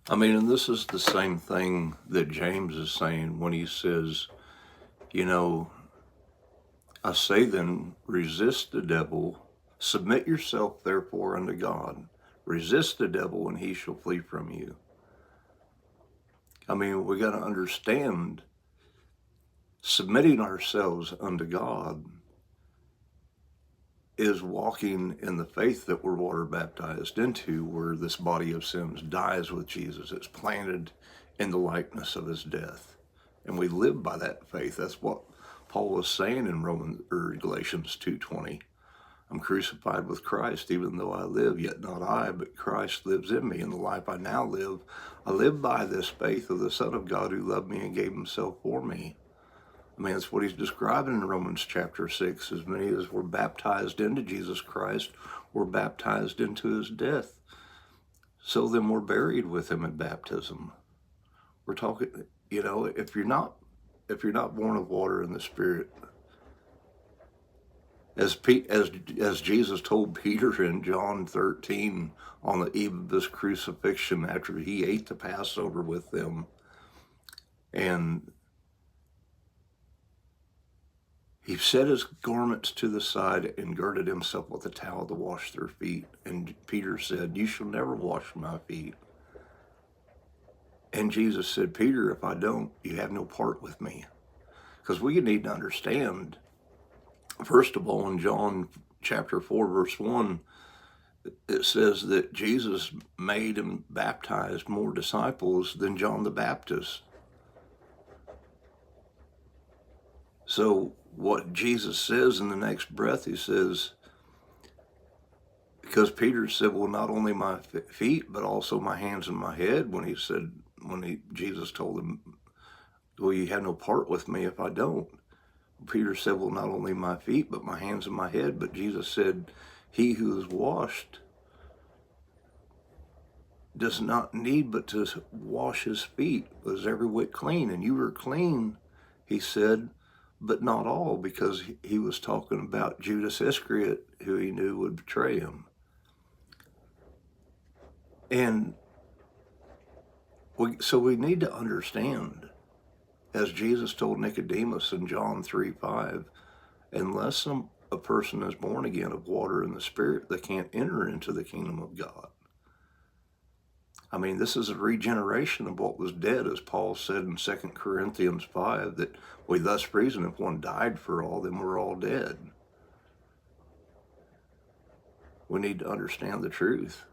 I mean, and this is the same thing that James is saying when he says, you know, I say then, resist the devil, submit yourself therefore unto God. Resist the devil and he shall flee from you. I mean, we got to understand submitting ourselves unto God is walking in the faith that we're water baptized into, where this body of sins dies with Jesus. It's planted in the likeness of his death. And we live by that faith. That's what Paul was saying in Galatians 2:20. I'm crucified with Christ, even though I live, yet not I, but Christ lives in me. In the life I now live, I live by this faith of the Son of God who loved me and gave himself for me. I mean, that's what he's describing in Romans chapter 6. As many as were baptized into Jesus Christ were baptized into his death. So then we're buried with him in baptism. We're talking, if you're not born of water and the Spirit, as Jesus told Peter in John 13 on the eve of his crucifixion, after he ate the Passover with them, and he set his garments to the side and girded himself with a towel to wash their feet. And Peter said, you shall never wash my feet. And Jesus said, Peter, if I don't, you have no part with me. Because we need to understand, first of all, in John chapter 4, verse 1, it says that Jesus made and baptized more disciples than John the Baptist. So what Jesus says in the next breath, he says, because Peter said, well, not only my feet, but also my hands and my head, Jesus told him, well, you have no part with me if I don't. Peter said, well, not only my feet, but my hands and my head. But Jesus said, he who is washed does not need but to wash his feet, was every whit clean. And you are clean, he said, but not all, because he was talking about Judas Iscariot, who he knew would betray him. And so we need to understand, as Jesus told Nicodemus in John 3:5, unless a person is born again of water and the Spirit, they can't enter into the kingdom of God. I mean, this is a regeneration of what was dead, as Paul said in 2 Corinthians 5, that we thus reason if one died for all, then we're all dead. We need to understand the truth.